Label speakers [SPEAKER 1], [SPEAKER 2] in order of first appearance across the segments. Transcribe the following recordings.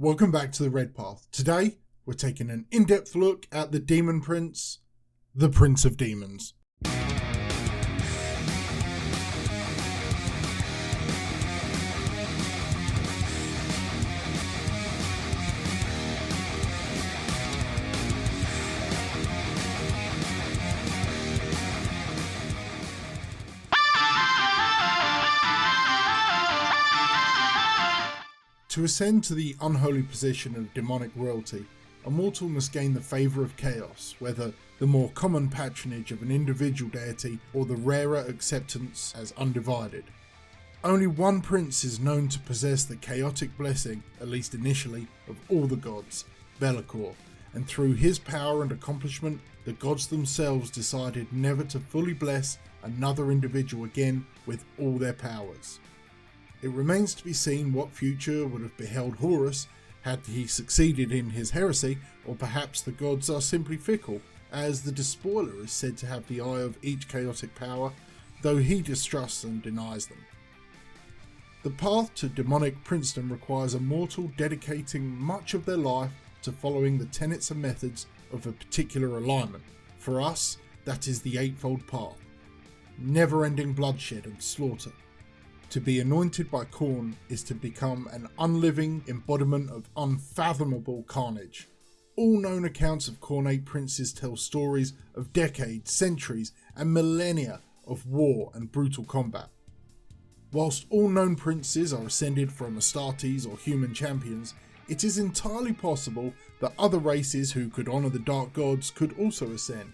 [SPEAKER 1] Welcome back to the Red Path. Today, we're taking an in-depth look at the Daemon Prince, the Prince of Daemons. To ascend to the unholy position of demonic royalty, a mortal must gain the favour of chaos, whether the more common patronage of an individual deity or the rarer acceptance as undivided. Only one prince is known to possess the chaotic blessing, at least initially, of all the gods, Be'lakor, and through his power and accomplishment, the gods themselves decided never to fully bless another individual again with all their powers. It remains to be seen what future would have beheld Horus had he succeeded in his heresy, or perhaps the gods are simply fickle, as the Despoiler is said to have the eye of each chaotic power, though he distrusts and denies them. The path to demonic princedom requires a mortal dedicating much of their life to following the tenets and methods of a particular alignment. For us, that is the Eightfold Path. Never-ending bloodshed and slaughter. To be anointed by Khorne is to become an unliving embodiment of unfathomable carnage. All known accounts of Khornate princes tell stories of decades, centuries, and millennia of war and brutal combat. Whilst all known princes are ascended from Astartes or human champions, it is entirely possible that other races who could honour the dark gods could also ascend.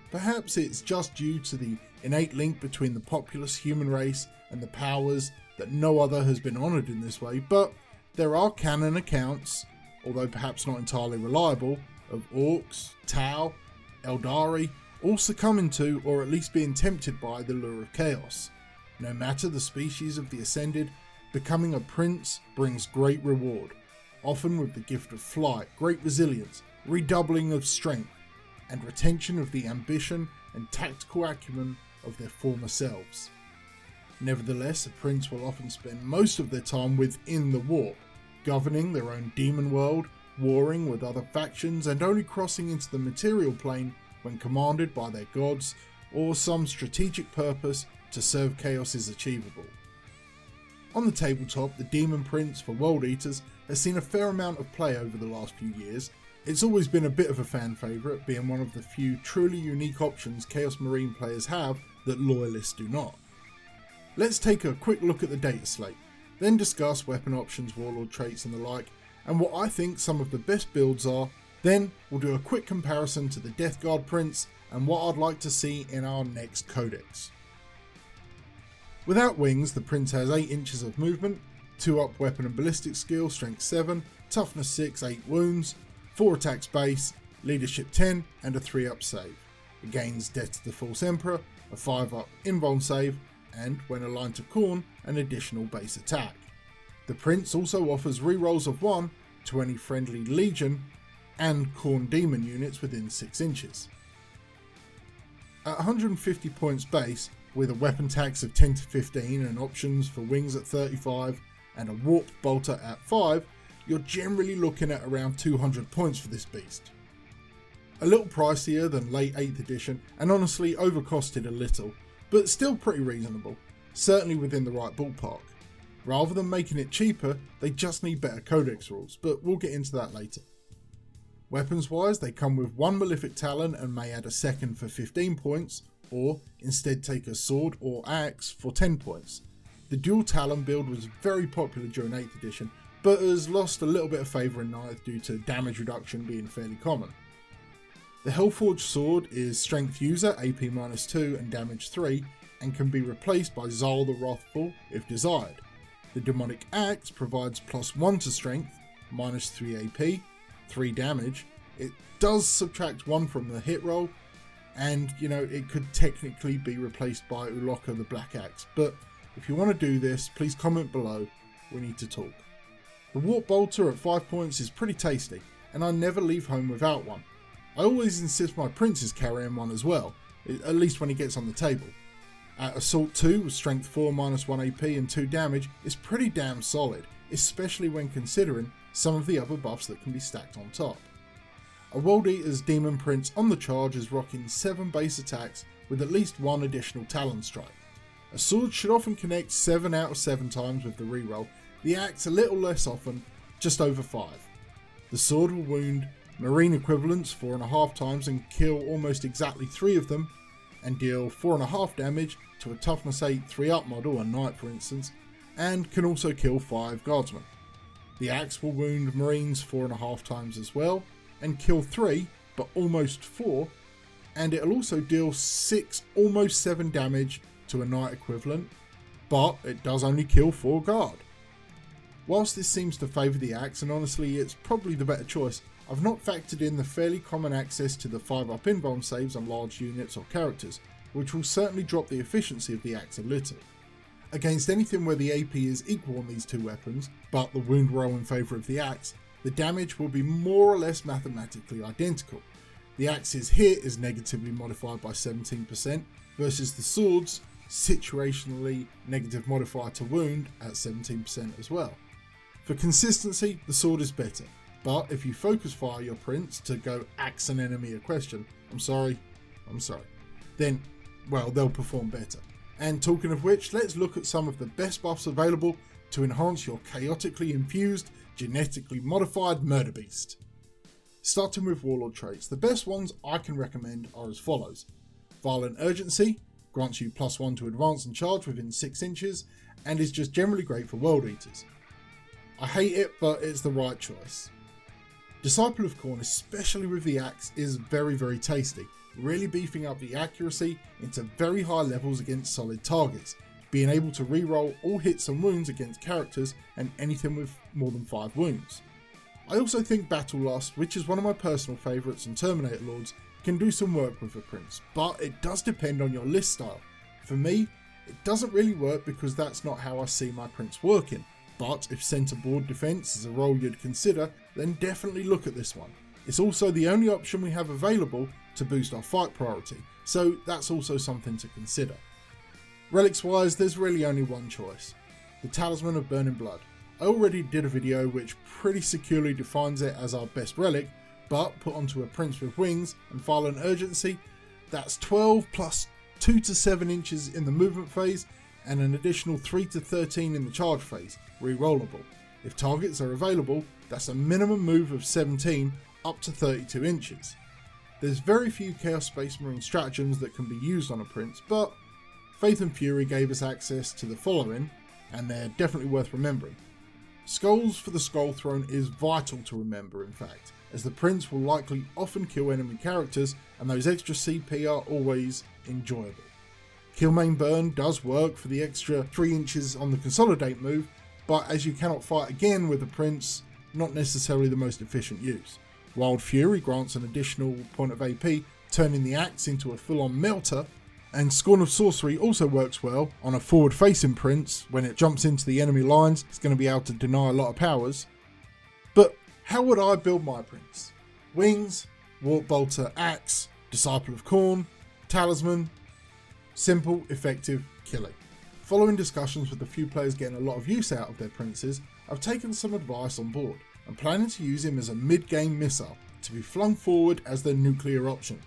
[SPEAKER 1] Perhaps it's just due to the innate link between the populous human race and the powers that no other has been honoured in this way, but there are canon accounts, although perhaps not entirely reliable, of orcs, Tau, Eldari, all succumbing to or at least being tempted by the lure of chaos. No matter the species of the ascended, becoming a prince brings great reward, often with the gift of flight, great resilience, redoubling of strength, and retention of the ambition and tactical acumen of their former selves. Nevertheless, a prince will often spend most of their time within the warp, governing their own demon world, warring with other factions, and only crossing into the material plane when commanded by their gods or some strategic purpose to serve chaos is achievable. On the tabletop, the Daemon Prince for World Eaters has seen a fair amount of play over the last few years. It's always been a bit of a fan favourite, being one of the few truly unique options Chaos Marine players have that Loyalists do not. Let's take a quick look at the data slate, then discuss weapon options, warlord traits and the like, and what I think some of the best builds are. Then we'll do a quick comparison to the Death Guard Prince and what I'd like to see in our next codex. Without wings, the Prince has 8 inches of movement, 2 up weapon and ballistic skill, strength 7, toughness 6, 8 wounds, 4 attacks base, leadership 10 and a 3 up save. It gains Death to the False Emperor, a 5 up invuln save, and when aligned to Khorne, an additional base attack. The Prince also offers rerolls of 1 to any friendly Legion and Khorne Demon units within 6 inches. At 150 points base, with a weapon tax of 10 to 15 and options for wings at 35 and a warped bolter at 5, you're generally looking at around 200 points for this beast. A little pricier than late 8th edition and honestly overcosted a little, but still pretty reasonable, certainly within the right ballpark. Rather than making it cheaper, they just need better codex rules, but we'll get into that later. Weapons wise, they come with 1 Malefic Talon and may add a second for 15 points, or instead take a sword or axe for 10 points. The dual Talon build was very popular during 8th edition, but has lost a little bit of favour in 9th due to damage reduction being fairly common. The Hellforged Sword is Strength User, AP -2 and damage 3, and can be replaced by Zal the Wrathful if desired. The Demonic Axe provides +1 to Strength, -3 AP, 3 damage. It does subtract 1 from the hit roll, and it could technically be replaced by Uloka the Black Axe, but if you want to do this, please comment below, we need to talk. The Warp Bolter at 5 points is pretty tasty, and I never leave home without one. I always insist my prince is carrying one as well, at least when he gets on the table. At Assault 2 with Strength 4 -1 AP and 2 damage is pretty damn solid, especially when considering some of the other buffs that can be stacked on top. A World Eater's Daemon Prince on the charge is rocking 7 base attacks with at least 1 additional Talon Strike. A sword should often connect 7 out of 7 times with the reroll, the axe a little less often, just over 5. The sword will wound Marine equivalents 4.5 times and kill almost exactly 3 of them, and deal 4.5 damage to a Toughness 8 3-up model, a Knight for instance, and can also kill 5 Guardsmen. The axe will wound Marines 4.5 times as well, and kill 3, but almost 4, and it'll also deal 6, almost 7 damage to a Knight equivalent, but it does only kill 4 Guard. Whilst this seems to favour the axe, and honestly it's probably the better choice, I've not factored in the fairly common access to the 5-up invuln saves on large units or characters, which will certainly drop the efficiency of the axe a little. Against anything where the AP is equal on these 2 weapons, but the wound roll in favour of the axe, the damage will be more or less mathematically identical. The axe's hit is negatively modified by 17% versus the sword's situationally negative modifier to wound at 17% as well. For consistency, the sword is better, but if you focus fire your prince to go axe an enemy a question, I'm sorry, then, well, they'll perform better. And talking of which, let's look at some of the best buffs available to enhance your chaotically infused, genetically modified murder beast. Starting with warlord traits, the best ones I can recommend are as follows. Violent Urgency grants you +1 to advance and charge within 6 inches, and is just generally great for world eaters. I hate it, but it's the right choice. Disciple of Khorne, especially with the axe, is very, very tasty, really beefing up the accuracy into very high levels against solid targets, being able to reroll all hits and wounds against characters and anything with more than 5 wounds. I also think Battle Lust, which is one of my personal favourites on Terminator Lords, can do some work with a prince, but it does depend on your list style. For me, it doesn't really work because that's not how I see my prince working, but if centre board defence is a role you'd consider, then definitely look at this one. It's also the only option we have available to boost our fight priority, so that's also something to consider. Relics wise, there's really only one choice, the Talisman of Burning Blood. I already did a video which pretty securely defines it as our best relic, but put onto a prince with wings and violent urgency, that's 12 plus 2 to 7 inches in the movement phase and an additional 3 to 13 in the charge phase, rerollable. If targets are available, that's a minimum move of 17 up to 32 inches. There's very few Chaos Space Marine stratagems that can be used on a prince, but Faith and Fury gave us access to the following, and they're definitely worth remembering. Skulls for the Skull Throne is vital to remember, in fact, as the prince will likely often kill enemy characters, and those extra CP are always enjoyable. Kill Main Burn does work for the extra 3 inches on the Consolidate move, but as you cannot fight again with the prince, not necessarily the most efficient use. Wild Fury grants an additional point of AP, turning the axe into a full-on melter, and Scorn of Sorcery also works well on a forward-facing prince. When it jumps into the enemy lines, it's going to be able to deny a lot of powers. But how would I build my prince? Wings, Warp Bolter, Axe, Disciple of Khorne, Talisman. Simple, effective, killing. Following discussions with a few players getting a lot of use out of their princes, I've taken some advice on board and planning to use him as a mid-game missile to be flung forward as their nuclear option.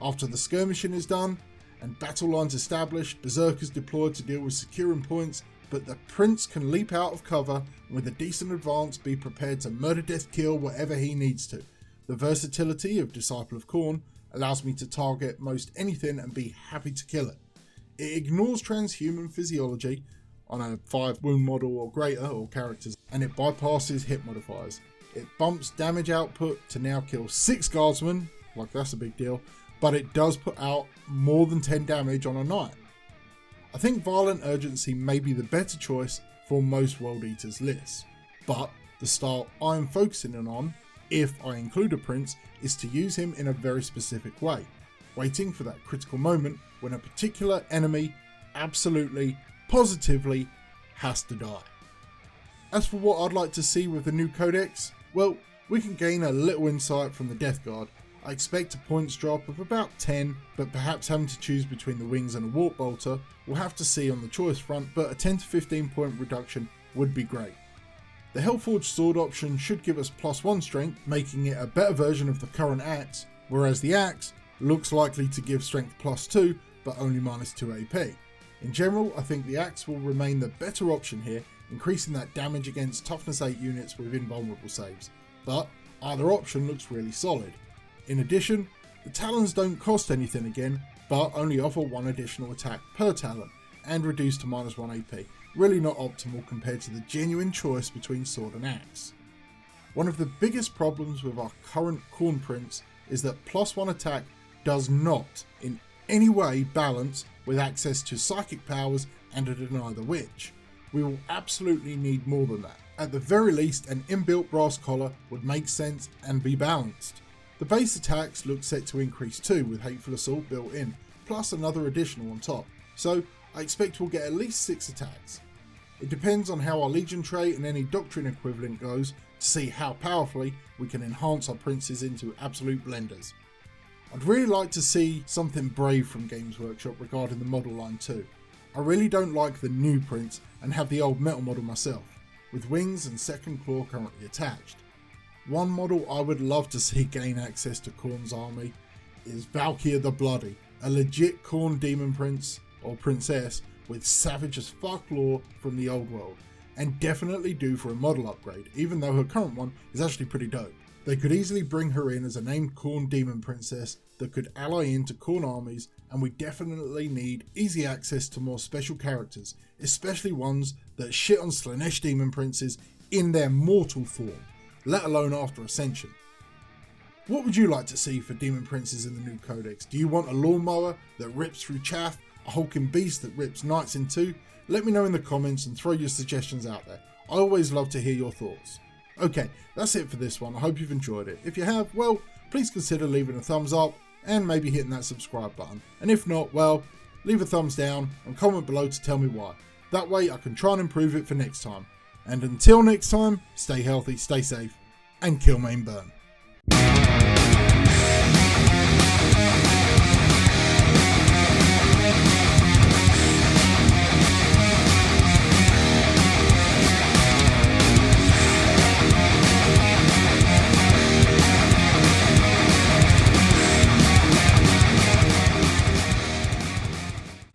[SPEAKER 1] After the skirmishing is done and battle lines established, berserkers deployed to deal with securing points, but the prince can leap out of cover and with a decent advance be prepared to murder, death, kill whatever he needs to. The versatility of Disciple of Khorne allows me to target most anything and be happy to kill it. It ignores transhuman physiology on a 5 wound model or greater or characters, and it bypasses hit modifiers. It bumps damage output to now kill 6 guardsmen, like that's a big deal, but it does put out more than 10 damage on a knight. I think Violent Urgency may be the better choice for most World Eaters lists, but the style I'm focusing in on, if I include a prince, is to use him in a very specific way, waiting for that critical moment when a particular enemy absolutely, positively has to die. As for what I'd like to see with the new codex, well, we can gain a little insight from the Death Guard. I expect a points drop of about 10, but perhaps having to choose between the wings and a warp bolter, we'll have to see on the choice front, but a 10 to 15 point reduction would be great. The Hellforged sword option should give us +1 strength, making it a better version of the current axe, whereas the axe looks likely to give strength +2, but only -2 AP. In general, I think the axe will remain the better option here, increasing that damage against toughness 8 units with invulnerable saves, but either option looks really solid. In addition, the talons don't cost anything again, but only offer 1 additional attack per talon, and reduce to -1 AP, really not optimal compared to the genuine choice between sword and axe. One of the biggest problems with our current Khorne Prince is that +1 attack does not in any way balance with access to psychic powers and a Deny the Witch. We will absolutely need more than that. At the very least, an inbuilt brass collar would make sense and be balanced. The base attacks look set to increase too, with Hateful Assault built in, plus another additional on top, so I expect we'll get at least 6 attacks. It depends on how our Legion trait and any Doctrine equivalent goes to see how powerfully we can enhance our princes into absolute blenders. I'd really like to see something brave from Games Workshop regarding the model line too. I really don't like the new prince and have the old metal model myself, with wings and second claw currently attached. One model I would love to see gain access to Khorne's army is Valkyria the Bloody, a legit Khorne Demon Prince or Princess with savage as fuck lore from the old world, and definitely due for a model upgrade, even though her current one is actually pretty dope. They could easily bring her in as a named Khorne Demon Princess that could ally into Khorne armies, and we definitely need easy access to more special characters, especially ones that shit on Slaanesh Demon Princes in their mortal form, let alone after Ascension. What would you like to see for Demon Princes in the new codex? Do you want a lawnmower that rips through chaff, a hulking beast that rips knights in two? Let me know in the comments and throw your suggestions out there. I always love to hear your thoughts. Okay, that's it for this one. I hope you've enjoyed it. If you have, well, please consider leaving a thumbs up and maybe hitting that subscribe button. And if not, well, leave a thumbs down and comment below to tell me why. That way I can try and improve it for next time. And until next time, stay healthy, stay safe, and kill main burn.